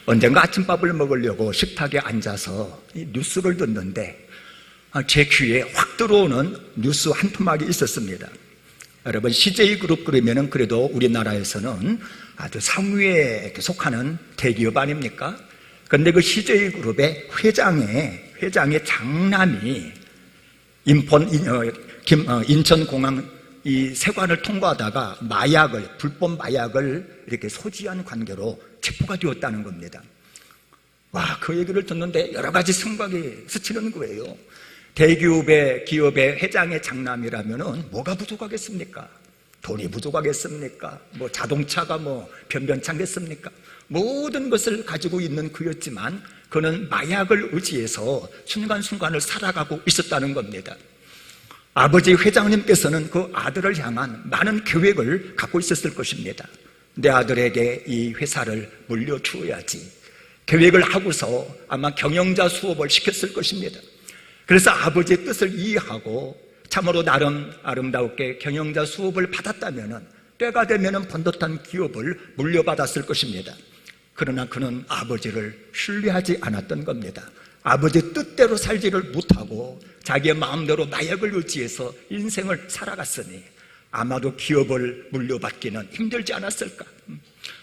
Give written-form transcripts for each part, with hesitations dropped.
언젠가 아침밥을 먹으려고 식탁에 앉아서 이 뉴스를 듣는데 제 귀에 확 들어오는 뉴스 한 토막이 있었습니다. 여러분, CJ그룹 그러면은 그래도 우리나라에서는 아주 상위에 인속하는 대기업 아닙니까? 그런데 그 CJ그룹의 회장의 장남이 인천공항 이 세관을 통과하다가 불법 마약을 이렇게 소지한 관계로 체포가 되었다는 겁니다. 와, 그 얘기를 듣는데 여러 가지 생각이 스치는 거예요. 대기업의 기업의 회장의 장남이라면은 뭐가 부족하겠습니까? 돈이 부족하겠습니까? 뭐 자동차가 변변찮겠습니까? 모든 것을 가지고 있는 그였지만 그는 마약을 의지해서 순간순간을 살아가고 있었다는 겁니다. 아버지 회장님께서는 그 아들을 향한 많은 계획을 갖고 있었을 것입니다. 내 아들에게 이 회사를 물려주어야지 계획을 하고서 아마 경영자 수업을 시켰을 것입니다. 그래서 아버지의 뜻을 이해하고 참으로 나름 아름답게 경영자 수업을 받았다면 때가 되면 번듯한 기업을 물려받았을 것입니다. 그러나 그는 아버지를 신뢰하지 않았던 겁니다. 아버지 뜻대로 살지를 못하고 자기의 마음대로 마약을 의지해서 인생을 살아갔으니 아마도 기업을 물려받기는 힘들지 않았을까?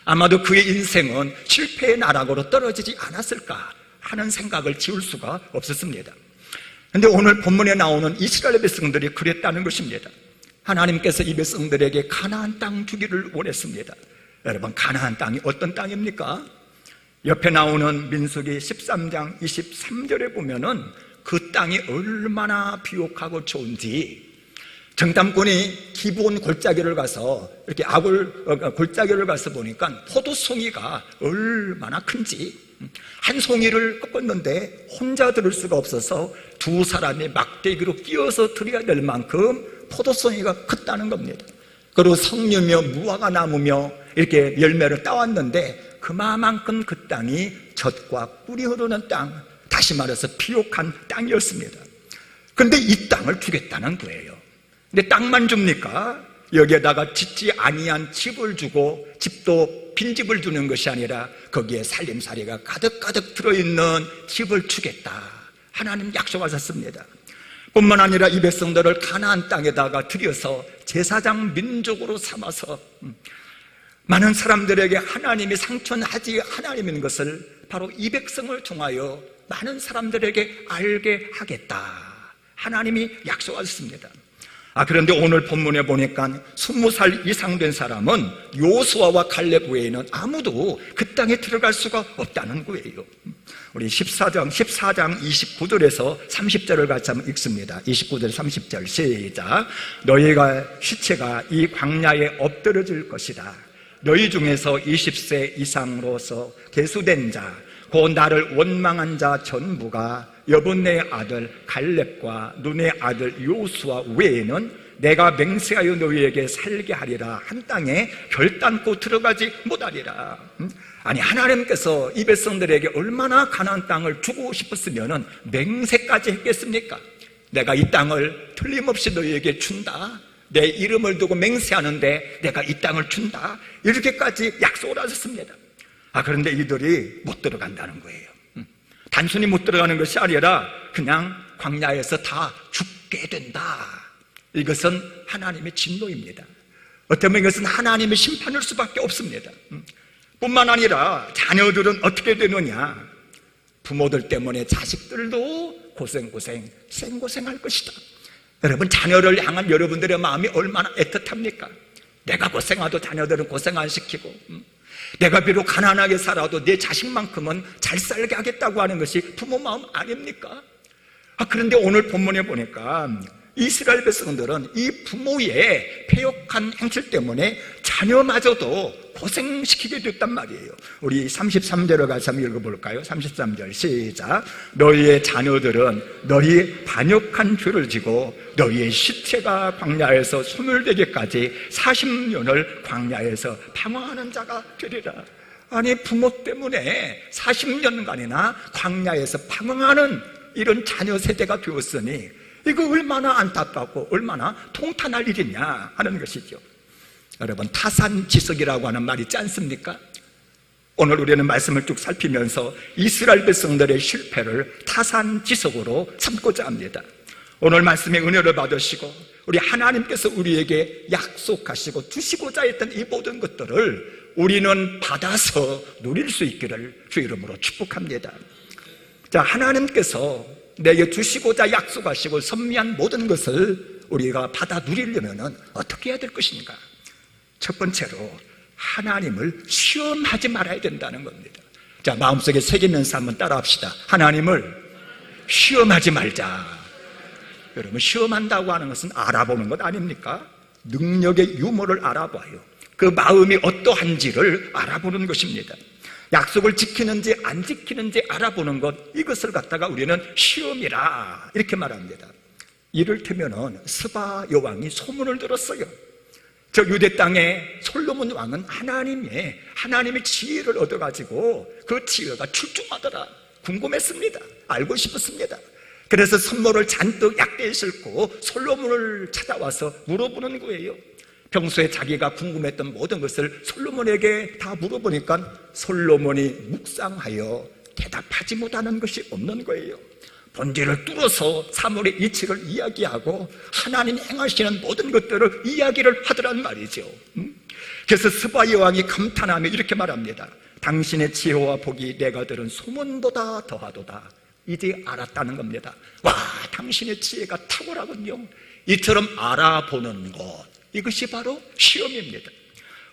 아마도 그의 인생은 실패의 나락으로 떨어지지 않았을까 하는 생각을 지울 수가 없었습니다. 그런데 오늘 본문에 나오는 이스라엘 백성들이 그랬다는 것입니다. 하나님께서 이 백성들에게 가나안 땅 주기를 원했습니다. 여러분, 가나안 땅이 어떤 땅입니까? 옆에 나오는 민수기 13장 23절에 보면은 그 땅이 얼마나 비옥하고 좋은지, 정탐꾼이 기브온 골짜기를 가서 이렇게 골짜기를 가서 보니까 포도송이가 얼마나 큰지, 한 송이를 꺾었는데 혼자 들을 수가 없어서 두 사람이 막대기로 끼어서 들여야 될 만큼 포도송이가 컸다는 겁니다. 그리고 석류며 무화과 나무며 이렇게 열매를 따왔는데 그만큼 그 땅이 젖과 꿀이 흐르는 땅, 다시 말해서 비옥한 땅이었습니다. 그런데 이 땅을 주겠다는 거예요. 근데 땅만 줍니까? 여기에다가 짓지 아니한 집을 주고, 집도 빈집을 주는 것이 아니라 거기에 살림살이가 가득가득 들어있는 집을 주겠다, 하나님 약속하셨습니다. 뿐만 아니라 이 백성들을 가나안 땅에다가 들여서 제사장 민족으로 삼아서 많은 사람들에게 하나님이 상천하지 하나님인 것을 바로 이 백성을 통하여 많은 사람들에게 알게 하겠다, 하나님이 약속하셨습니다. 그런데 오늘 본문에 보니까 20살 이상 된 사람은 요수아와 칼렙 외에는 아무도 그 땅에 들어갈 수가 없다는 거예요. 우리 14장 29절에서 30절을 같이 한번 읽습니다. 29절 30절 시작. 너희가 시체가 이 광야에 엎드려질 것이다. 너희 중에서 20세 이상으로서 계수된 자, 곧 나를 원망한 자 전부가 여분네의 아들 칼렙과 눈의 아들 요수아 외에는 내가 맹세하여 너희에게 살게 하리라 한 땅에 결단코 들어가지 못하리라. 아니, 하나님께서 이 백성들에게 얼마나 가나안 땅을 주고 싶었으면 맹세까지 했겠습니까? 내가 이 땅을 틀림없이 너희에게 준다, 내 이름을 두고 맹세하는데 내가 이 땅을 준다, 이렇게까지 약속을 하셨습니다. 그런데 이들이 못 들어간다는 거예요. 단순히 못 들어가는 것이 아니라 그냥 광야에서 다 죽게 된다. 이것은 하나님의 진노입니다. 어떻게 보면 이것은 하나님의 심판일 수밖에 없습니다. 뿐만 아니라 자녀들은 어떻게 되느냐, 부모들 때문에 자식들도 생고생할 것이다. 여러분, 자녀를 향한 여러분들의 마음이 얼마나 애틋합니까? 내가 고생하도 자녀들은 고생 안 시키고, 내가 비록 가난하게 살아도 내 자식만큼은 잘 살게 하겠다고 하는 것이 부모 마음 아닙니까? 그런데 오늘 본문에 보니까 이스라엘 백성들은 이 부모의 패역한 행실 때문에 자녀마저도 고생시키게 됐단 말이에요. 우리 33절을 같이 한번 읽어볼까요? 33절 시작. 너희의 자녀들은 너희 반역한 죄를 지고 너희의 시체가 광야에서 소멸되기까지 40년을 광야에서 방황하는 자가 되리라. 아니, 부모 때문에 40년간이나 광야에서 방황하는 이런 자녀 세대가 되었으니 이거 얼마나 안타깝고 얼마나 통탄할 일이냐 하는 것이죠. 여러분, 타산지석이라고 하는 말이 있지 않습니까? 오늘 우리는 말씀을 쭉 살피면서 이스라엘 백성들의 실패를 타산지석으로 삼고자 합니다. 오늘 말씀의 은혜를 받으시고 우리 하나님께서 우리에게 약속하시고 주시고자 했던 이 모든 것들을 우리는 받아서 누릴 수 있기를 주 이름으로 축복합니다. 자, 하나님께서 내게 주시고자 약속하시고 선미한 모든 것을 우리가 받아 누리려면 어떻게 해야 될 것인가? 첫 번째로 하나님을 시험하지 말아야 된다는 겁니다. 자, 마음속에 새기면서 한번 따라 합시다. 하나님을 시험하지 말자. 여러분, 시험한다고 하는 것은 알아보는 것 아닙니까? 능력의 유무를 알아봐요. 그 마음이 어떠한지를 알아보는 것입니다. 약속을 지키는지 안 지키는지 알아보는 것, 이것을 갖다가 우리는 시험이라 이렇게 말합니다. 이를테면은 스바 여왕이 소문을 들었어요. 저 유대 땅에 솔로몬 왕은 하나님의 지혜를 얻어가지고 그 지혜가 출중하더라. 궁금했습니다. 알고 싶었습니다. 그래서 선물을 잔뜩 약대에 싣고 솔로몬을 찾아와서 물어보는 거예요. 평소에 자기가 궁금했던 모든 것을 솔로몬에게 다 물어보니까 솔로몬이 묵상하여 대답하지 못하는 것이 없는 거예요. 본질을 뚫어서 사물의 이치를 이야기하고 하나님 행하시는 모든 것들을 이야기를 하더란 말이죠. 그래서 스바 여왕이 감탄하며 이렇게 말합니다. 당신의 지혜와 복이 내가 들은 소문보다 더하도다. 이제 알았다는 겁니다. 와, 당신의 지혜가 탁월하군요. 이처럼 알아보는 것, 이것이 바로 시험입니다.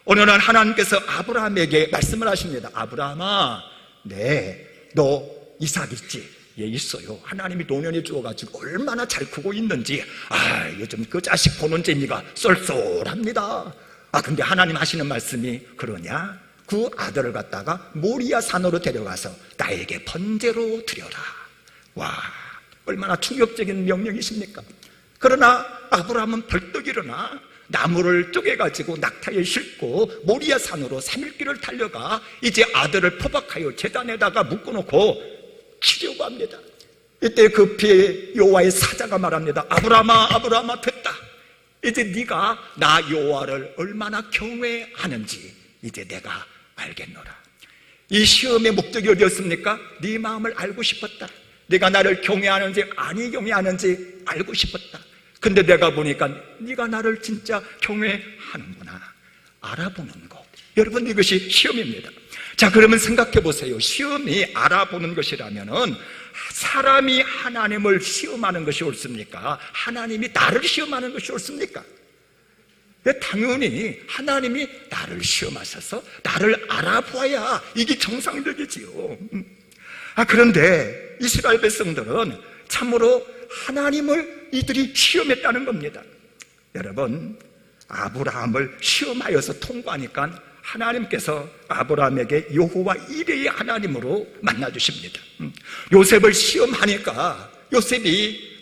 어느 날 하나님께서 아브라함에게 말씀을 하십니다. 아브라함아, 너 이삭 있지? 예, 있어요. 하나님이 노년에 주어가지고 얼마나 잘 크고 있는지, 요즘 그 자식 보는 재미가 쏠쏠합니다. 근데 하나님 하시는 말씀이 그러냐? 그 아들을 갖다가 모리아 산으로 데려가서 나에게 번제로 드려라. 와, 얼마나 충격적인 명령이십니까? 그러나 아브라함은 벌떡 일어나 나무를 쪼개가지고 낙타에 싣고 모리아 산으로 3일길을 달려가 이제 아들을 포박하여 제단에다가 묶어놓고 치려고 합니다. 이때 급히 여호와의 사자가 말합니다. 아브라함아, 됐다. 이제 네가 나 여호와를 얼마나 경외하는지 이제 내가 알겠노라. 이 시험의 목적이 어디였습니까? 네 마음을 알고 싶었다. 네가 나를 경외하는지 아니 경외하는지 알고 싶었다. 근데 내가 보니까 네가 나를 진짜 경외하는구나. 알아보는 것. 여러분, 이것이 시험입니다. 자, 그러면 생각해 보세요. 시험이 알아보는 것이라면은 사람이 하나님을 시험하는 것이 옳습니까? 하나님이 나를 시험하는 것이 옳습니까? 당연히 하나님이 나를 시험하셔서 나를 알아보아야 이게 정상적이지요. 그런데 이스라엘 백성들은 참으로 하나님을 이들이 시험했다는 겁니다. 여러분, 아브라함을 시험하여서 통과하니까 하나님께서 아브라함에게 여호와 이레의 하나님으로 만나주십니다. 요셉을 시험하니까 요셉이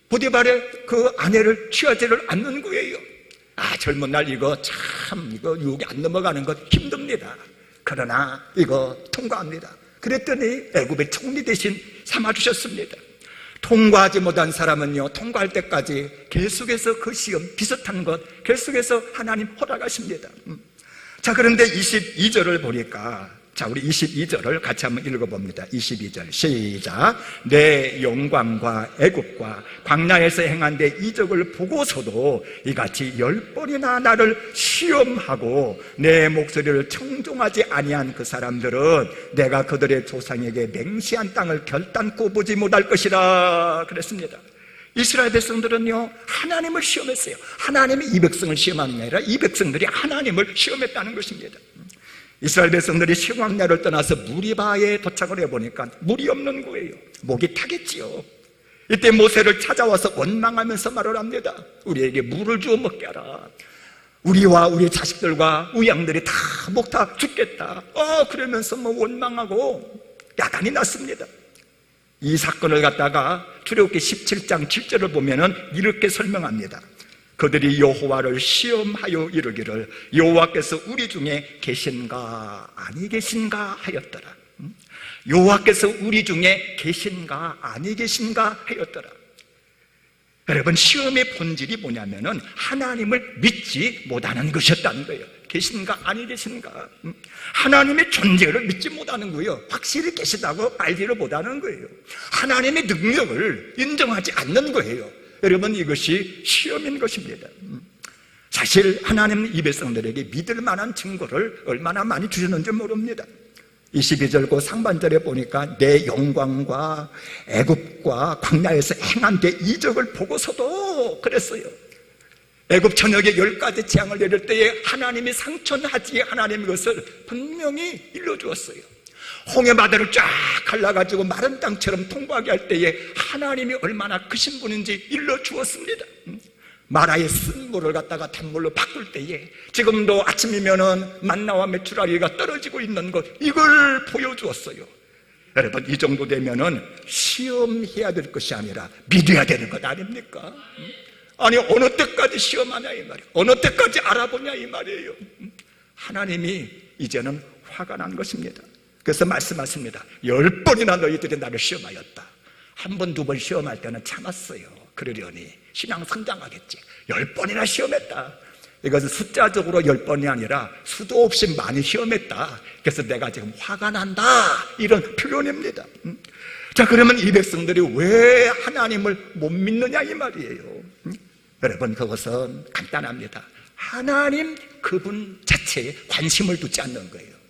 보디발의 그 아내를 취하지를 않는 거예요. 젊은 날 이거 유혹이 안 넘어가는 것 힘듭니다. 그러나 이거 통과합니다. 그랬더니 애굽의 총리 대신 삼아주셨습니다. 통과하지 못한 사람은요, 통과할 때까지 계속해서 그 시험 비슷한 것 계속해서 하나님 허락하십니다. 자, 그런데 22절을 보니까, 자, 우리 22절을 같이 한번 읽어봅니다. 22절 시작. 내 영광과 애국과 광야에서 행한 내 이적을 보고서도 이같이 10번이나 나를 시험하고 내 목소리를 청종하지 아니한 그 사람들은 내가 그들의 조상에게 맹세한 땅을 결단코 보지 못할 것이라 그랬습니다. 이스라엘 백성들은요, 하나님을 시험했어요. 하나님이 이 백성을 시험하는 게 아니라 이 백성들이 하나님을 시험했다는 것입니다. 이스라엘 백성들이 시광야를 떠나서 무리바에 도착을 해보니까 물이 없는 거예요. 목이 타겠지요. 이때 모세를 찾아와서 원망하면서 말을 합니다. 우리에게 물을 주어 먹게 하라. 우리와 우리 자식들과 우리 양들이 다 목 다 죽겠다. 그러면서 원망하고 야단이 났습니다. 이 사건을 갖다가 출애굽기 17장 7절을 보면은 이렇게 설명합니다. 그들이 여호와를 시험하여 이르기를 여호와께서 우리 중에 계신가 아니 계신가 하였더라. 여호와께서 우리 중에 계신가 아니 계신가 하였더라. 여러분, 시험의 본질이 뭐냐면은 하나님을 믿지 못하는 것이었다는 거예요. 계신가 아니 계신가, 하나님의 존재를 믿지 못하는 거예요. 확실히 계시다고 알지를 못하는 거예요. 하나님의 능력을 인정하지 않는 거예요. 여러분, 이것이 시험인 것입니다. 사실 하나님 이 백성들에게 믿을 만한 증거를 얼마나 많이 주셨는지 모릅니다. 22절 그 상반절에 보니까 내 영광과 애굽과 광야에서 행한 내 이적을 보고서도 그랬어요. 애굽 전역에 10가지 재앙을 내릴 때에 하나님이 상천하지 하나님의 것을 분명히 일러주었어요. 홍해 바다를 쫙 갈라가지고 마른 땅처럼 통과하게 할 때에 하나님이 얼마나 크신 분인지 일러주었습니다. 마라의 쓴물을 갖다가 단물로 바꿀 때에 지금도 아침이면은 만나와 메추라기가 떨어지고 있는 것, 이걸 보여주었어요. 여러분, 이 정도 되면은 시험해야 될 것이 아니라 믿어야 되는 것 아닙니까? 아니, 어느 때까지 시험하냐 이 말이에요. 어느 때까지 알아보냐 이 말이에요. 하나님이 이제는 화가 난 것입니다. 그래서 말씀하십니다. 10번이나 너희들이 나를 시험하였다. 한 번, 두 번 시험할 때는 참았어요. 그러려니 신앙 성장하겠지. 10번이나 시험했다. 이것은 숫자적으로 10번이 아니라 수도 없이 많이 시험했다. 그래서 내가 지금 화가 난다, 이런 표현입니다. 자, 그러면 이 백성들이 왜 하나님을 못 믿느냐 이 말이에요. 여러분, 그것은 간단합니다. 하나님 그분 자체에 관심을 두지 않는 거예요.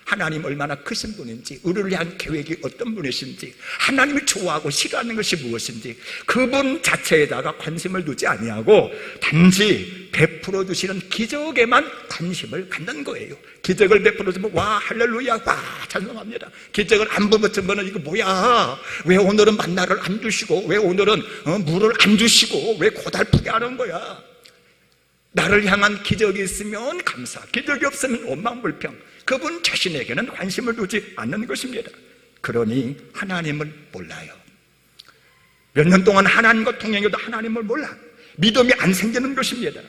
하나님 얼마나 크신 분인지, 우리를 위한 계획이 어떤 분이신지, 하나님이 좋아하고 싫어하는 것이 무엇인지 그분 자체에다가 관심을 두지 아니하고 단지 베풀어 주시는 기적에만 관심을 갖는 거예요. 기적을 베풀어 주면 와 할렐루야, 와 찬송합니다. 기적을 안 보면 이거 뭐야, 왜 오늘은 만나를 안 주시고, 왜 오늘은 물을 안 주시고, 왜 고달프게 하는 거야. 나를 향한 기적이 있으면 감사, 기적이 없으면 원망불평. 그분 자신에게는 관심을 두지 않는 것입니다. 그러니 하나님을 몰라요. 몇 년 동안 하나님과 통행해도 하나님을 몰라. 믿음이 안 생기는 것입니다.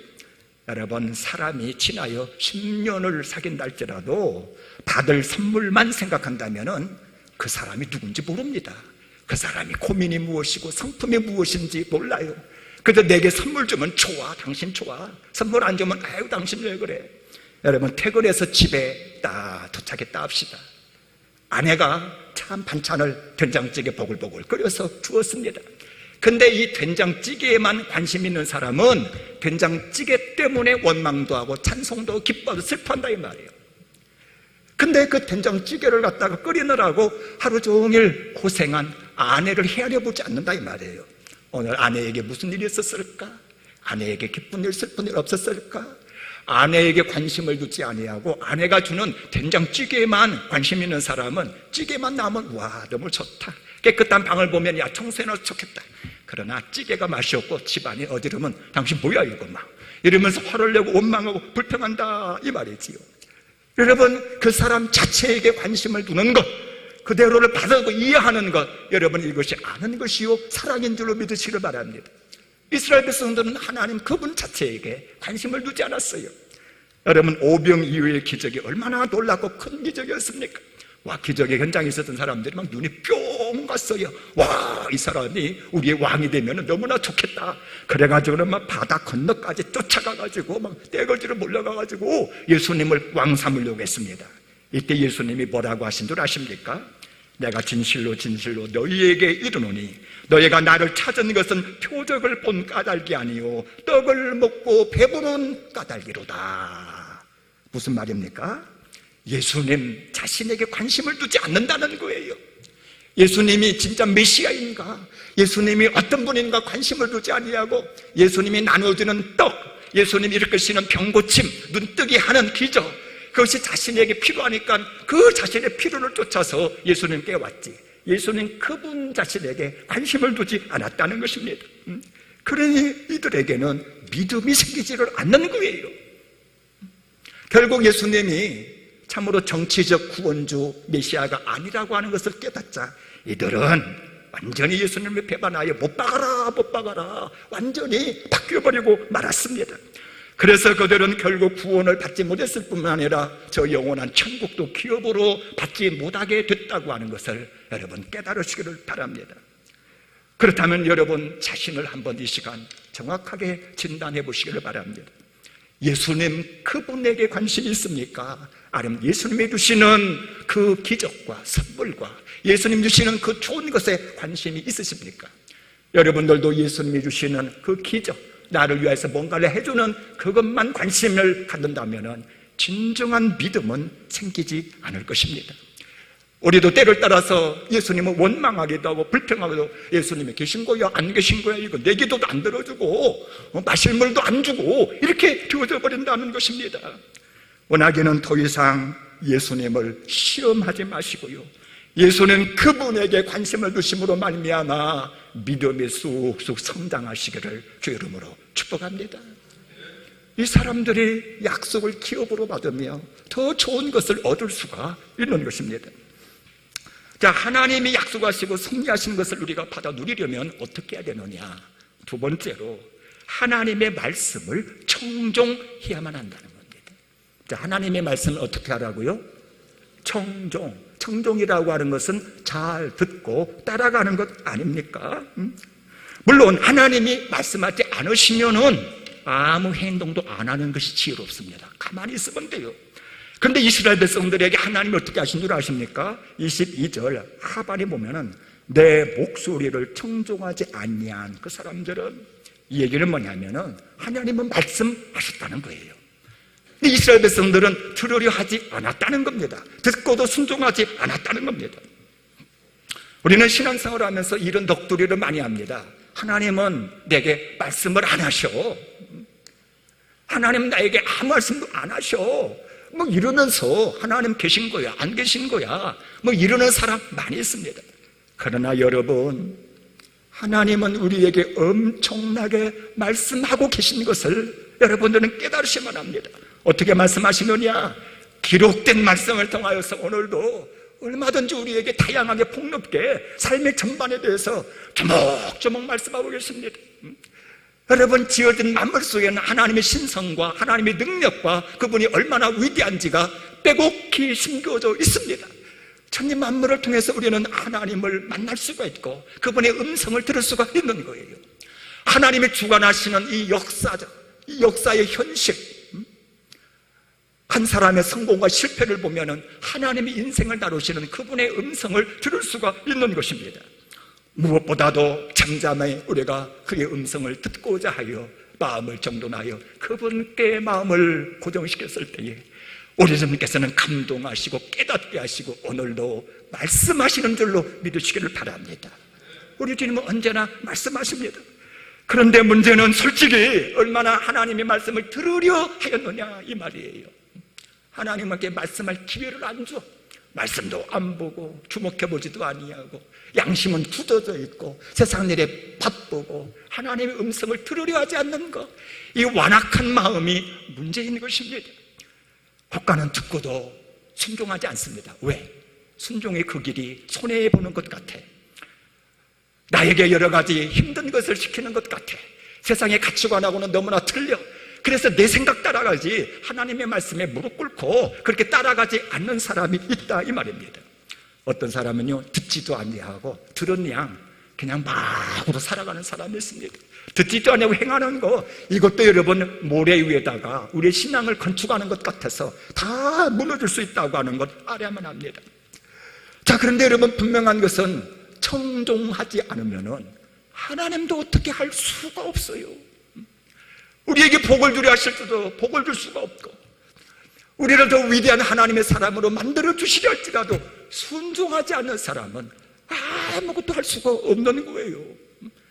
여러분, 사람이 지나여 10년을 사귄다 할지라도 받을 선물만 생각한다면 그 사람이 누군지 모릅니다. 그 사람이 고민이 무엇이고 성품이 무엇인지 몰라요. 그래서 내게 선물 주면 좋아, 당신 좋아. 선물 안 주면 아유 당신 왜 그래. 여러분, 퇴근해서 집에 딱 도착했다 합시다. 아내가 참 반찬을 된장찌개 보글보글 끓여서 주었습니다. 근데 이 된장찌개에만 관심 있는 사람은 된장찌개 때문에 원망도 하고 찬송도 기뻐도 슬퍼한다 이 말이에요. 근데 그 된장찌개를 갖다가 끓이느라고 하루 종일 고생한 아내를 헤아려보지 않는다 이 말이에요. 오늘 아내에게 무슨 일이 있었을까? 아내에게 기쁜 일 슬픈 일 없었을까? 아내에게 관심을 두지 아니하고 아내가 주는 된장찌개에만 관심 있는 사람은 찌개만 나오면 와 너무 좋다, 깨끗한 방을 보면 야 청소해놔서 좋겠다. 그러나 찌개가 맛이 없고 집안이 어지르면 당신 뭐야 이거 막 이러면서 화를 내고 원망하고 불평한다 이 말이지요. 여러분, 그 사람 자체에게 관심을 두는 것, 그대로를 받아들고 이해하는 것, 여러분 이것이 아는 것이요 사랑인 줄로 믿으시길 바랍니다. 이스라엘 백성들은 하나님 그분 자체에게 관심을 두지 않았어요. 여러분, 오병 이후의 기적이 얼마나 놀랍고 큰 기적이었습니까? 와, 기적의 현장에 있었던 사람들이 막 눈이 뿅 갔어요. 와, 이 사람이 우리의 왕이 되면 너무나 좋겠다. 그래가지고는 막 바다 건너까지 쫓아가가지고 막 떼거지로 몰려가가지고 예수님을 왕 삼으려고 했습니다. 이때 예수님이 뭐라고 하신 줄 아십니까? 내가 진실로 진실로 너희에게 이르노니 너희가 나를 찾은 것은 표적을 본 까닭이 아니요 떡을 먹고 배부른 까닭이로다. 무슨 말입니까? 예수님 자신에게 관심을 두지 않는다는 거예요. 예수님이 진짜 메시아인가, 예수님이 어떤 분인가 관심을 두지 아니하고 예수님이 나눠주는 떡, 예수님이 일으키시는 병고침, 눈뜨게 하는 기적, 그것이 자신에게 필요하니까 그 자신의 필요를 쫓아서 예수님께 왔지, 예수님 그분 자신에게 관심을 두지 않았다는 것입니다. 그러니 이들에게는 믿음이 생기지를 않는 거예요. 결국 예수님이 참으로 정치적 구원주 메시아가 아니라고 하는 것을 깨닫자 이들은 완전히 예수님을 배반하여 못 박아라 못 박아라 완전히 바뀌어버리고 말았습니다. 그래서 그들은 결국 구원을 받지 못했을 뿐만 아니라 저 영원한 천국도 기업으로 받지 못하게 됐다고 하는 것을 여러분 깨달으시기를 바랍니다. 그렇다면 여러분 자신을 한번 이 시간 정확하게 진단해 보시기를 바랍니다. 예수님 그분에게 관심이 있습니까? 아니면 예수님이 주시는 그 기적과 선물과 예수님 주시는 그 좋은 것에 관심이 있으십니까? 여러분들도 예수님이 주시는 그 기적, 나를 위해서 뭔가를 해주는 그것만 관심을 갖는다면 진정한 믿음은 생기지 않을 것입니다. 우리도 때를 따라서 예수님을 원망하기도 하고 불평하기도, 예수님이 계신 거야 안 계신 거야, 이거 내 기도도 안 들어주고 마실 물도 안 주고 이렇게 되어져 버린다는 것입니다. 원하기는 더 이상 예수님을 시험하지 마시고요, 예수는 그분에게 관심을 두심으로 말미암아 믿음이 쑥쑥 성장하시기를 주 이름으로 축복합니다. 이 사람들이 약속을 기업으로 받으며 더 좋은 것을 얻을 수가 있는 것입니다. 자, 하나님이 약속하시고 섭리하신 것을 우리가 받아 누리려면 어떻게 해야 되느냐? 두 번째로 하나님의 말씀을 청종해야만 한다는 겁니다. 자, 하나님의 말씀을 어떻게 하라고요? 청종이라고 하는 것은 잘 듣고 따라가는 것 아닙니까? 물론 하나님이 말씀하지 않으시면은 아무 행동도 안 하는 것이 지혜롭습니다. 가만히 있으면 돼요. 그런데 이스라엘 백성들에게 하나님이 어떻게 하신 줄 아십니까? 22절 하반에 보면은 내 목소리를 청종하지 아니한 그 사람들은, 이 얘기는 뭐냐면은 하나님은 말씀하셨다는 거예요. 근데 이스라엘 백성들은 들으려 하지 않았다는 겁니다. 듣고도 순종하지 않았다는 겁니다. 우리는 신앙생활을 하면서 이런 넋두리를 많이 합니다. 하나님은 내게 말씀을 안 하셔, 하나님 나에게 아무 말씀도 안 하셔, 뭐 이러면서 하나님 계신 거야 안 계신 거야 뭐 이러는 사람 많이 있습니다. 그러나 여러분, 하나님은 우리에게 엄청나게 말씀하고 계신 것을 여러분들은 깨달으시면 합니다. 어떻게 말씀하시느냐? 기록된 말씀을 통하여서 오늘도 얼마든지 우리에게 다양하게 폭넓게 삶의 전반에 대해서 조목조목 말씀하고 계십니다. 여러분, 지어진 만물 속에는 하나님의 신성과 하나님의 능력과 그분이 얼마나 위대한지가 빼곡히 심겨져 있습니다. 천지 만물을 통해서 우리는 하나님을 만날 수가 있고 그분의 음성을 들을 수가 있는 거예요. 하나님이 주관하시는 이 역사의 현실, 한 사람의 성공과 실패를 보면은 하나님이 인생을 다루시는 그분의 음성을 들을 수가 있는 것입니다. 무엇보다도 잠잠히 우리가 그의 음성을 듣고자 하여 마음을 정돈하여 그분께 마음을 고정시켰을 때에 우리 주님께서는 감동하시고 깨닫게 하시고 오늘도 말씀하시는 줄로 믿으시기를 바랍니다. 우리 주님은 언제나 말씀하십니다. 그런데 문제는 솔직히 얼마나 하나님의 말씀을 들으려 하였느냐 이 말이에요. 하나님께 말씀할 기회를 안 줘. 말씀도 안 보고 주목해보지도 아니하고 양심은 굳어져 있고 세상 일에 바쁘고 하나님의 음성을 들으려 하지 않는 것, 이 완악한 마음이 문제인 것입니다. 국가는 듣고도 순종하지 않습니다. 왜? 순종의 그 길이 손해보는 것 같아. 나에게 여러 가지 힘든 것을 시키는 것 같아. 세상의 가치관하고는 너무나 틀려. 그래서 내 생각 따라가지 하나님의 말씀에 무릎 꿇고 그렇게 따라가지 않는 사람이 있다 이 말입니다. 어떤 사람은요, 듣지도 아니하고 들은 양 그냥 마음으로 살아가는 사람이 있습니다. 듣지도 아니하고 행하는 거, 이것도 여러분 모래 위에다가 우리의 신앙을 건축하는 것 같아서 다 무너질 수 있다고 하는 것 알아야만 합니다. 자, 그런데 여러분, 분명한 것은 청종하지 않으면은 하나님도 어떻게 할 수가 없어요. 우리에게 복을 주려 하실 때도 복을 줄 수가 없고, 우리를 더 위대한 하나님의 사람으로 만들어 주시려 할지라도 순종하지 않는 사람은 아무것도 할 수가 없는 거예요.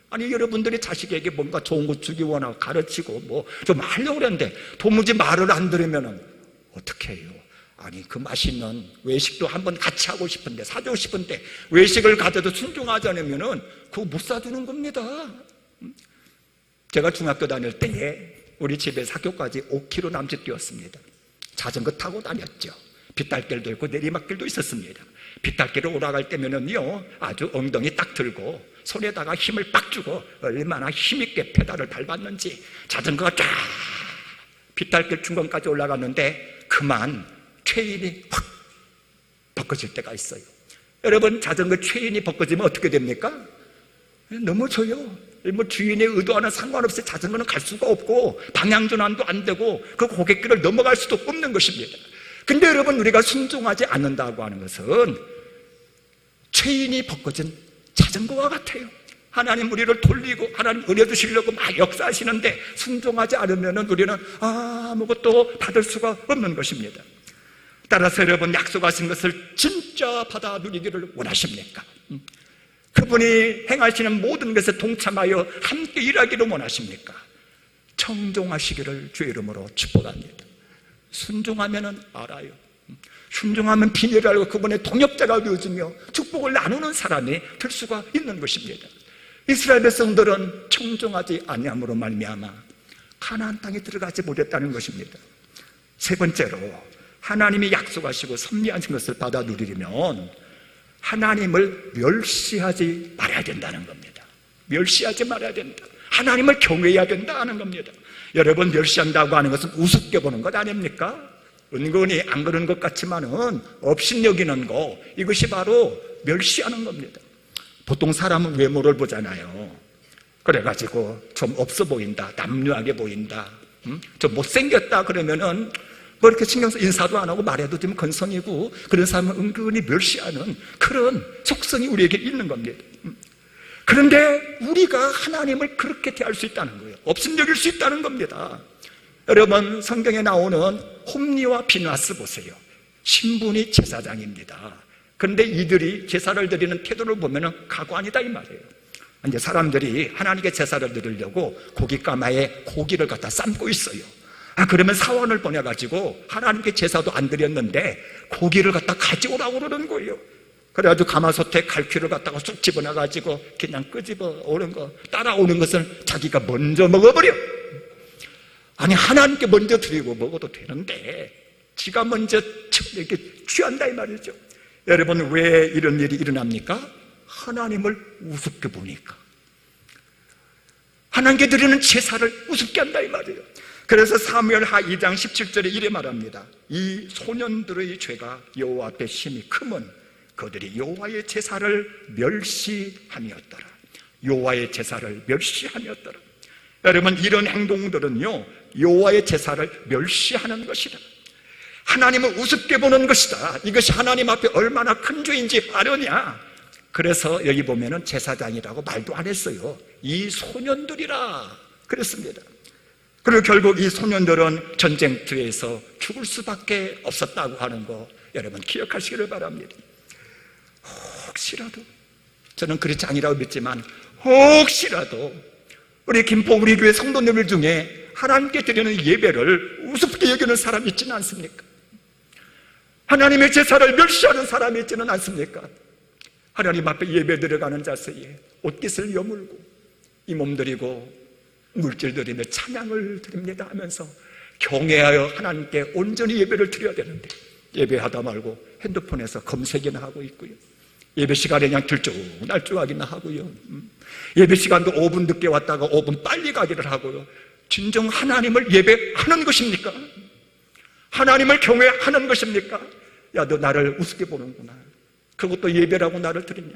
아니, 여러분들이 자식에게 뭔가 좋은 것 주기 원하고 가르치고 뭐 좀 하려고 그러는데 도무지 말을 안 들으면 어떻게 해요? 아니, 그 맛있는 외식도 한번 같이 하고 싶은데, 사주고 싶은데 외식을 가져도 순종하지 않으면 그거 못 사주는 겁니다. 제가 중학교 다닐 때에 우리 집에서 학교까지 5km 남짓 뛰었습니다. 자전거 타고 다녔죠. 빗달길도 있고 내리막길도 있었습니다. 빗달길을 올라갈 때면은요, 아주 엉덩이 딱 들고 손에다가 힘을 빡 주고 얼마나 힘있게 페달을 밟았는지, 자전거가 쫙 빗달길 중간까지 올라갔는데 그만 체인이 확 벗겨질 때가 있어요. 여러분, 자전거 체인이 벗겨지면 어떻게 됩니까? 넘어져요. 뭐 주인의 의도와는 상관없이 자전거는 갈 수가 없고 방향 전환도 안 되고 그 고갯길을 넘어갈 수도 없는 것입니다. 근데 여러분, 우리가 순종하지 않는다고 하는 것은 체인이 벗겨진 자전거와 같아요. 하나님 우리를 돌리고 하나님 은혜 주시려고 막 역사하시는데 순종하지 않으면 우리는 아무것도 받을 수가 없는 것입니다. 따라서 여러분, 약속하신 것을 진짜 받아 누리기를 원하십니까? 그분이 행하시는 모든 것에 동참하여 함께 일하기를 원하십니까? 청종하시기를 주의 이름으로 축복합니다. 순종하면 알아요. 순종하면 비밀을 알고 그분의 동역자가 되어지며 축복을 나누는 사람이 될 수가 있는 것입니다. 이스라엘 백성들은 청종하지 아니함으로 말미암아 가나안 땅에 들어가지 못했다는 것입니다. 세 번째로, 하나님이 약속하시고 섭리하신 것을 받아 누리려면 하나님을 멸시하지 말아야 된다는 겁니다. 멸시하지 말아야 된다. 하나님을 경외해야 된다는 겁니다. 여러분, 멸시한다고 하는 것은 우습게 보는 것 아닙니까? 은근히 안 그런 것 같지만은 업신여기는 거, 이것이 바로 멸시하는 겁니다. 보통 사람은 외모를 보잖아요. 그래가지고 좀 없어 보인다, 남루하게 보인다, 좀 못생겼다 그러면은 뭐 이렇게 신경 써 인사도 안 하고 말해도 좀 건성이고, 그런 사람은 은근히 멸시하는 그런 속성이 우리에게 있는 겁니다. 그런데 우리가 하나님을 그렇게 대할 수 있다는 거예요. 업신여길 수 있다는 겁니다. 여러분, 성경에 나오는 홈리와 비나스 보세요. 신분이 제사장입니다. 그런데 이들이 제사를 드리는 태도를 보면 가관이다 이 말이에요. 이제 사람들이 하나님께 제사를 드리려고 고깃가마에 고기를 갖다 삶고 있어요. 그러면 사원을 보내가지고 하나님께 제사도 안 드렸는데 고기를 갖다 가져오라고 그러는 거예요. 그래가지고 가마솥에 갈퀴를 갖다가 쑥 집어넣어가지고 그냥 끄집어 오는 거, 따라오는 것을 자기가 먼저 먹어버려. 아니, 하나님께 먼저 드리고 먹어도 되는데 지가 먼저 이렇게 취한다 이 말이죠. 여러분, 왜 이런 일이 일어납니까? 하나님을 우습게 보니까. 하나님께 드리는 제사를 우습게 한다 이 말이에요. 그래서 사무엘하 2장 17절에 이래 말합니다. 이 소년들의 죄가 여호와 앞에 심히 크면 그들이 여호와의 제사를 멸시함이었더라. 여호와의 제사를 멸시함이었더라. 여러분, 이런 행동들은요, 여호와의 제사를 멸시하는 것이다. 하나님을 우습게 보는 것이다. 이것이 하나님 앞에 얼마나 큰 죄인지 아려냐. 그래서 여기 보면은 제사장이라고 말도 안 했어요. 이 소년들이라 그랬습니다. 그리고 결국 이 소년들은 전쟁터에서 죽을 수밖에 없었다고 하는 거 여러분 기억하시기를 바랍니다. 혹시라도, 저는 그렇지 아니라고 믿지만 혹시라도 우리 김포 우리 교회 성도님들 중에 하나님께 드리는 예배를 우습게 여기는 사람이 있지는 않습니까? 하나님의 제사를 멸시하는 사람이 있지는 않습니까? 하나님 앞에 예배 드려가는 자세에 옷깃을 여물고 이 몸 드리고 물질 드리며 찬양을 드립니다 하면서 경외하여 하나님께 온전히 예배를 드려야 되는데 예배하다 말고 핸드폰에서 검색이나 하고 있고요. 예배 시간에 그냥 들쭉날쭉하기나 하고요. 예배 시간도 5분 늦게 왔다가 5분 빨리 가기를 하고요. 진정 하나님을 예배하는 것입니까? 하나님을 경외하는 것입니까? 야, 너 나를 우습게 보는구나. 그것도 예배라고 나를 드리냐?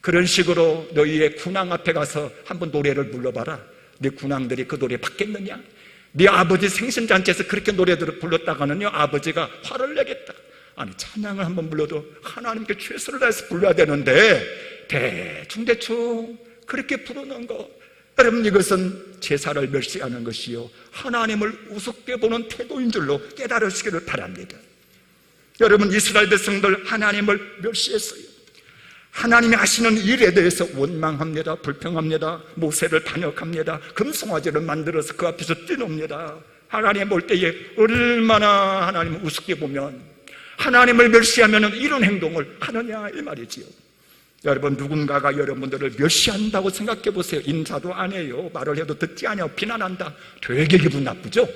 그런 식으로 너희의 군왕 앞에 가서 한번 노래를 불러봐라. 네 군왕들이 그 노래 받겠느냐? 네 아버지 생신잔치에서 그렇게 노래들을 불렀다가는요, 아버지가 화를 내겠다. 아니, 찬양을 한번 불러도 하나님께 최선을 다해서 불러야 되는데 대충 그렇게 부르는 거, 여러분, 이것은 제사를 멸시하는 것이요 하나님을 우습게 보는 태도인 줄로 깨달으시기를 바랍니다. 여러분, 이스라엘 백성들 하나님을 멸시했어요. 하나님이 하시는 일에 대해서 원망합니다. 불평합니다. 모세를 반역합니다. 금송아지를 만들어서 그 앞에서 뛰놉니다. 하나님 볼 때에 얼마나 하나님을 우습게 보면, 하나님을 멸시하면 이런 행동을 하느냐 이 말이지요. 여러분, 누군가가 여러분들을 멸시한다고 생각해 보세요. 인사도 안 해요. 말을 해도 듣지 않아요. 비난한다. 되게 기분 나쁘죠?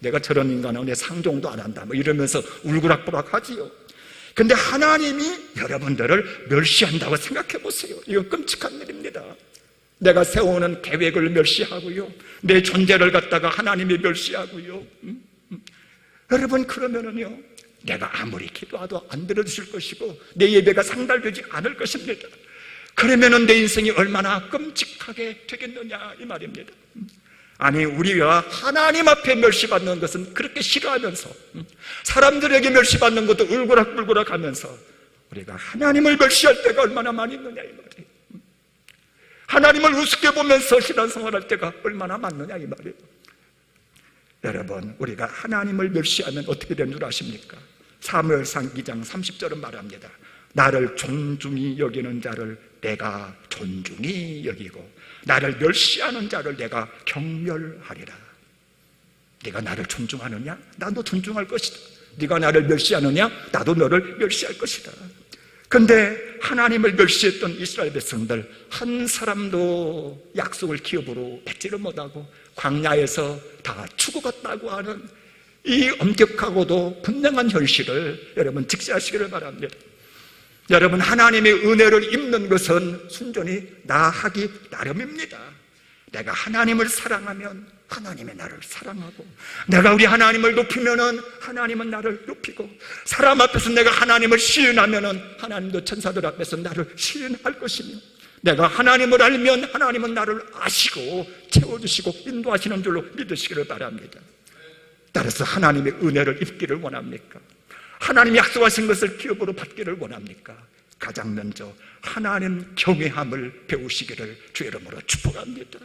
내가 저런 인간은 내 상종도 안 한다 뭐 이러면서 울그락부락 하지요. 근데 하나님이 여러분들을 멸시한다고 생각해 보세요. 이건 끔찍한 일입니다. 내가 세우는 계획을 멸시하고요, 내 존재를 갖다가 하나님이 멸시하고요. 여러분, 그러면은요, 내가 아무리 기도해도 안 들어주실 것이고 내 예배가 상달되지 않을 것입니다. 그러면은 내 인생이 얼마나 끔찍하게 되겠느냐 이 말입니다. 아니, 우리가 하나님 앞에 멸시받는 것은 그렇게 싫어하면서, 사람들에게 멸시받는 것도 울그락불그락 하면서 우리가 하나님을 멸시할 때가 얼마나 많이 있느냐 이 말이에요. 하나님을 우습게 보면서 신앙생활할 때가 얼마나 많느냐 이 말이에요. 여러분, 우리가 하나님을 멸시하면 어떻게 되는 줄 아십니까? 사무엘상 2장 30절은 말합니다. 나를 존중히 여기는 자를 내가 존중히 여기고 나를 멸시하는 자를 내가 경멸하리라. 네가 나를 존중하느냐? 나도 존중할 것이다. 네가 나를 멸시하느냐? 나도 너를 멸시할 것이다. 근데 하나님을 멸시했던 이스라엘 백성들 한 사람도 약속을 기업으로 맺지를 못하고 광야에서 다 죽어갔다고 하는 이 엄격하고도 분명한 현실을 여러분 직시하시기를 바랍니다. 여러분, 하나님의 은혜를 입는 것은 순전히 나 하기 나름입니다. 내가 하나님을 사랑하면 하나님이 나를 사랑하고, 내가 우리 하나님을 높이면은 하나님은 나를 높이고, 사람 앞에서 내가 하나님을 시인하면은 하나님도 천사들 앞에서 나를 시인할 것이며, 내가 하나님을 알면 하나님은 나를 아시고 채워주시고 인도하시는 줄로 믿으시기를 바랍니다. 따라서 하나님의 은혜를 입기를 원합니까? 하나님이 약속하신 것을 기업으로 받기를 원합니까? 가장 먼저 하나님 경외함을 배우시기를 주의 이름으로 축복합니다.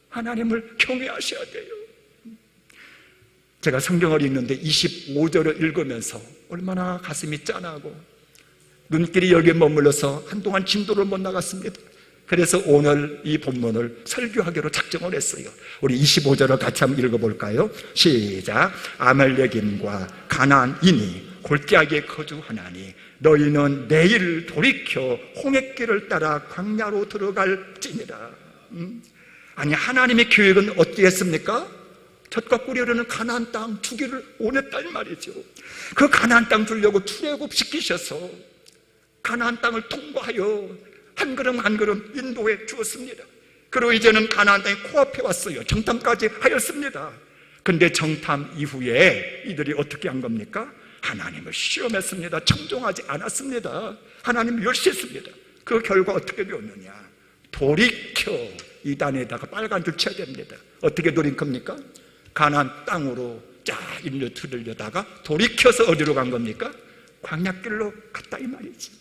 하나님을 경외하셔야 돼요. 제가 성경을 읽는데 25절을 읽으면서 얼마나 가슴이 짠하고 눈길이 여기에 머물러서 한동안 진도를 못 나갔습니다. 그래서 오늘 이 본문을 설교하기로 작정을 했어요. 우리 25절을 같이 한번 읽어볼까요? 시작. 아말렉인과 가나안인이 골짜기에 거주하나니 너희는 내일 돌이켜 홍해길을 따라 광야로 들어갈지니라. 아니, 하나님의 계획은 어떻게 했습니까? 젖과 꿀이 흐르는 가나안 땅 주기를 원했다 이 말이죠. 그 가나안 땅 주려고 출애굽시키셔서 가나안 땅을 통과하여 한 걸음 한 걸음 인도해 주었습니다. 그리고 이제는 가나안 땅이 코앞에 왔어요. 정탐까지 하였습니다. 근데 정탐 이후에 이들이 어떻게 한 겁니까? 하나님을 시험했습니다. 청종하지 않았습니다. 하나님을 멸시했습니다. 그 결과 어떻게 되었느냐? 돌이켜 이 단에다가 빨간 줄 쳐야 됩니다. 어떻게 돌이킵니까? 가나안 땅으로 쫙 인류 들으려다가 돌이켜서 어디로 간 겁니까? 광야길로 갔다 이 말이지.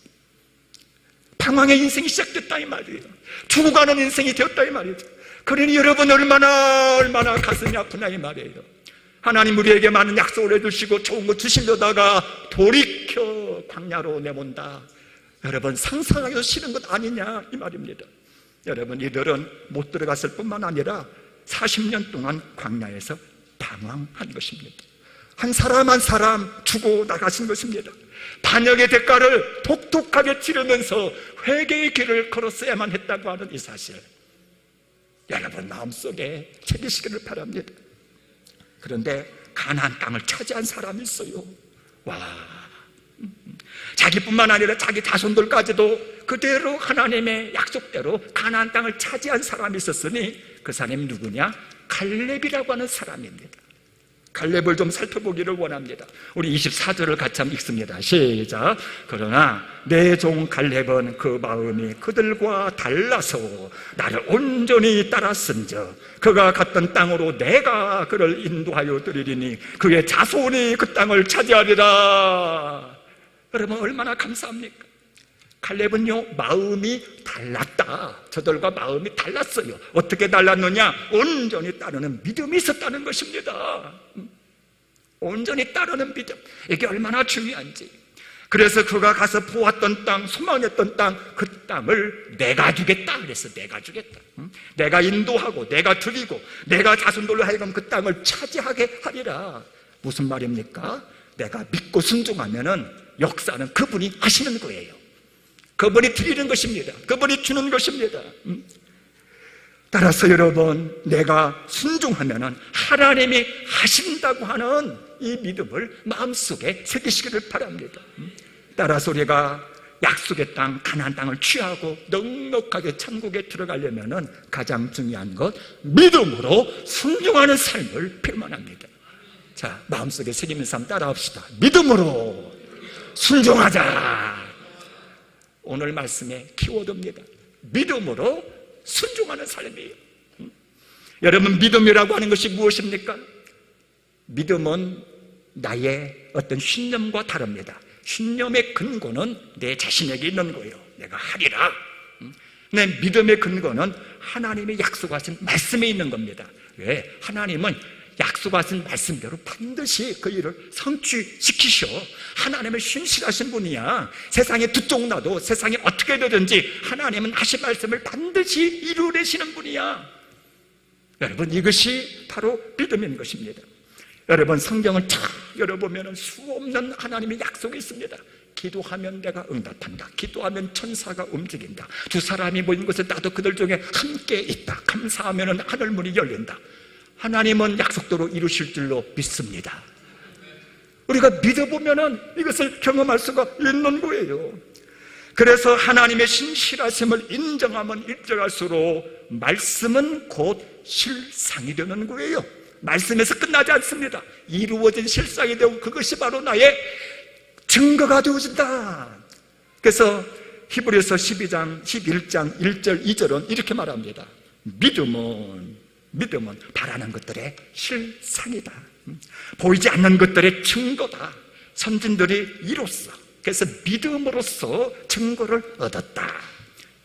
방황의 인생이 시작됐다 이 말이에요. 죽어가는 인생이 되었다 이 말이죠. 그러니 여러분 얼마나 가슴이 아프냐 이 말이에요. 하나님 우리에게 많은 약속을 해주시고 좋은 거 주시려다가 돌이켜 광야로 내몬다. 여러분 상상하기도 싫은 것 아니냐 이 말입니다. 여러분 이들은 못 들어갔을 뿐만 아니라 40년 동안 광야에서 방황한 것입니다. 한 사람 한 사람 죽어 나가신 것입니다. 반역의 대가를 독특하게 치르면서 회개의 길을 걸었어야만 했다고 하는 이 사실, 여러분 마음속에 새기시기를 바랍니다. 그런데 가나안 땅을 차지한 사람이 있어요. 와, 자기뿐만 아니라 자기 자손들까지도 그대로 하나님의 약속대로 가나안 땅을 차지한 사람이 있었으니 그 사람이 누구냐? 갈렙이라고 하는 사람입니다. 갈렙을 좀 살펴보기를 원합니다. 우리 24절을 같이 한번 읽습니다. 시작. 그러나 내 종 갈렙은 그 마음이 그들과 달라서 나를 온전히 따랐은즉 그가 갔던 땅으로 내가 그를 인도하여 드리리니 그의 자손이 그 땅을 차지하리라. 여러분 얼마나 감사합니까? 갈렙은요 마음이 달랐다. 저들과 마음이 달랐어요. 어떻게 달랐느냐? 온전히 따르는 믿음이 있었다는 것입니다. 온전히 따르는 믿음, 이게 얼마나 중요한지. 그래서 그가 가서 보았던 땅, 소망했던 땅, 그 땅을 내가 주겠다 그랬어. 내가 주겠다. 내가 인도하고 내가 드리고 내가 자손들로 하여금 그 땅을 차지하게 하리라. 무슨 말입니까? 내가 믿고 순종하면은 역사는 그분이 하시는 거예요. 그분이 드리는 것입니다. 그분이 주는 것입니다. 따라서 여러분 내가 순종하면은 하나님이 하신다고 하는 이 믿음을 마음속에 새기시기를 바랍니다. 따라서 우리가 약속의 땅 가나안 땅을 취하고 넉넉하게 천국에 들어가려면은 가장 중요한 것 믿음으로 순종하는 삶을 표현합니다. 자, 마음속에 새기면서 한번 따라합시다. 믿음으로 순종하자. 오늘 말씀의 키워드입니다. 믿음으로 순종하는 삶이에요. 여러분, 믿음이라고 하는 것이 무엇입니까? 믿음은 나의 어떤 신념과 다릅니다. 신념의 근거는 내 자신에게 있는 거예요. 내가 하리라. 내 믿음의 근거는 하나님의 약속하신 말씀에 있는 겁니다. 왜? 하나님은 약속하신 말씀대로 반드시 그 일을 성취시키셔. 하나님은 신실하신 분이야. 세상에 두쪽 나도 세상에 어떻게 되든지 하나님은 하신 말씀을 반드시 이루어내시는 분이야. 여러분, 이것이 바로 믿음인 것입니다. 여러분, 성경을 쫙 열어보면 수없는 하나님의 약속이 있습니다. 기도하면 내가 응답한다. 기도하면 천사가 움직인다. 두 사람이 모인 곳에 나도 그들 중에 함께 있다. 감사하면 하늘문이 열린다. 하나님은 약속대로 이루실 줄로 믿습니다. 우리가 믿어보면 이것을 경험할 수가 있는 거예요. 그래서 하나님의 신실하심을 인정하면 인정할수록 말씀은 곧 실상이 되는 거예요. 말씀에서 끝나지 않습니다. 이루어진 실상이 되고 그것이 바로 나의 증거가 되어진다. 그래서 히브리서 12장 11장 1절 2절은 이렇게 말합니다. 믿음은 바라는 것들의 실상이다. 보이지 않는 것들의 증거다. 선진들이 이뤘어. 그래서 믿음으로써 증거를 얻었다.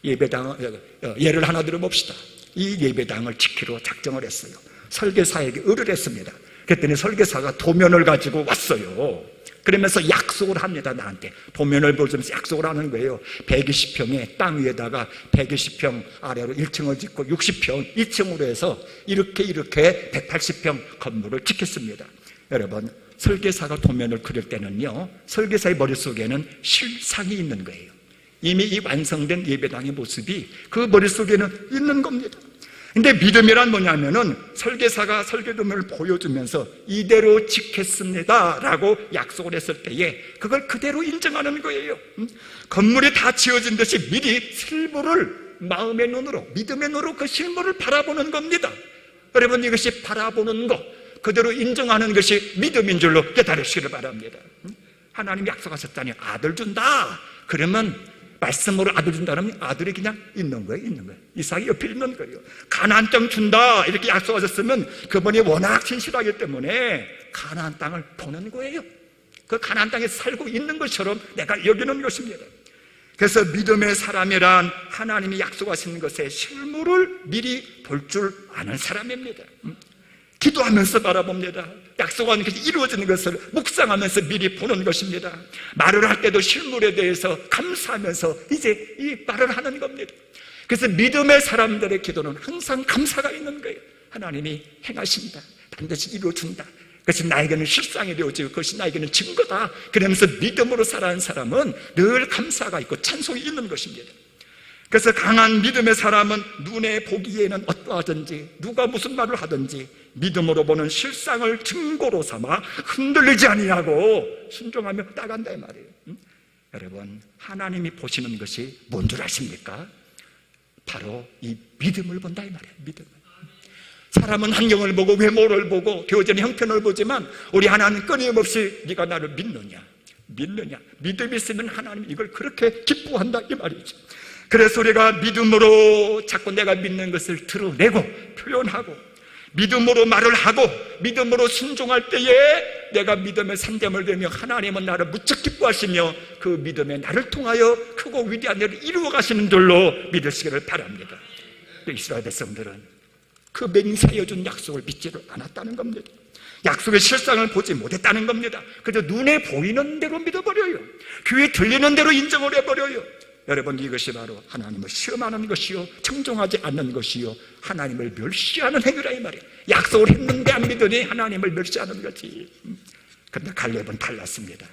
예배당 예를 하나 들어봅시다. 이 예배당을 지키러 작정을 했어요. 설계사에게 의뢰를 했습니다. 그랬더니 설계사가 도면을 가지고 왔어요. 그러면서 약속을 합니다. 나한테 도면을 보여주면서 약속을 하는 거예요. 120평의 땅 위에다가 120평 아래로 1층을 짓고 60평 2층으로 해서 이렇게 180평 건물을 짓겠습니다. 여러분, 설계사가 도면을 그릴 때는요, 설계사의 머릿속에는 실상이 있는 거예요. 이미 이 완성된 예배당의 모습이 그 머릿속에는 있는 겁니다. 근데 믿음이란 뭐냐면은 설계사가 설계도면을 보여주면서 이대로 짓겠습니다 라고 약속을 했을 때에 그걸 그대로 인정하는 거예요. 건물이 다 지어진 듯이 미리 실물을 마음의 눈으로, 믿음의 눈으로 그 실물을 바라보는 겁니다. 여러분, 이것이 바라보는 것, 그대로 인정하는 것이 믿음인 줄로 깨달으시기를 바랍니다. 하나님이 약속하셨다니 아들 준다 그러면 말씀으로 아들 준다면 아들이 그냥 있는 거예요. 이삭이 옆에 있는 거예요. 가나안 땅 준다 이렇게 약속하셨으면 그분이 워낙 신실하기 때문에 가나안 땅을 보는 거예요. 그 가나안 땅에 살고 있는 것처럼 내가 여기는 것입니다. 그래서 믿음의 사람이란 하나님이 약속하신 것의 실물을 미리 볼 줄 아는 사람입니다. 기도하면서 바라봅니다. 약속한 것이 이루어지는 것을 묵상하면서 미리 보는 것입니다. 말을 할 때도 실물에 대해서 감사하면서 이제 이 말을 하는 겁니다. 그래서 믿음의 사람들의 기도는 항상 감사가 있는 거예요. 하나님이 행하신다. 반드시 이루어준다. 그것이 나에게는 실상이 되어지고 그것이 나에게는 증거다. 그러면서 믿음으로 살아가는 사람은 늘 감사가 있고 찬송이 있는 것입니다. 그래서 강한 믿음의 사람은 눈에 보기에는 어떠하든지 누가 무슨 말을 하든지 믿음으로 보는 실상을 증거로 삼아 흔들리지 아니하고 순종하며 나간다 이 말이에요. 여러분, 하나님이 보시는 것이 뭔 줄 아십니까? 바로 이 믿음을 본다 이 말이에요. 믿음을. 사람은 환경을 보고 외모를 보고 되어진 형편을 보지만 우리 하나님은 끊임없이 네가 나를 믿느냐. 믿음이 있으면 하나님 이걸 그렇게 기뻐한다 이 말이죠. 그래서 우리가 믿음으로 자꾸 내가 믿는 것을 드러내고 표현하고 믿음으로 말을 하고 믿음으로 순종할 때에 내가 믿음의 산점을 되며 하나님은 나를 무척 기뻐하시며 그 믿음에 나를 통하여 크고 위대한 일을 이루어 가시는 줄로 믿으시기를 바랍니다. 이스라엘 백성들은 그 맹세하여 준 약속을 믿지를 않았다는 겁니다. 약속의 실상을 보지 못했다는 겁니다. 그저 눈에 보이는 대로 믿어버려요. 귀에 들리는 대로 인정을 해버려요. 여러분, 이것이 바로 하나님을 시험하는 것이요 청종하지 않는 것이요 하나님을 멸시하는 행위라 이 말이에요. 약속을 했는데 안 믿으니 하나님을 멸시하는 거지. 그런데 갈렙은 달랐습니다.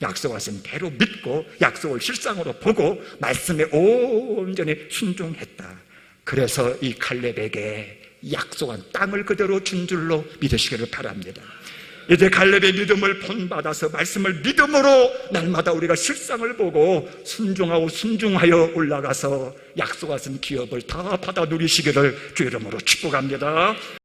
약속하신 대로 믿고 약속을 실상으로 보고 말씀에 온전히 순종했다. 그래서 이 갈렙에게 약속한 땅을 그대로 준 줄로 믿으시기를 바랍니다. 이제 갈렙의 믿음을 본받아서 말씀을 믿음으로 날마다 우리가 실상을 보고 순종하고 순종하여 올라가서 약속하신 기업을 다 받아 누리시기를 주 이름으로 축복합니다.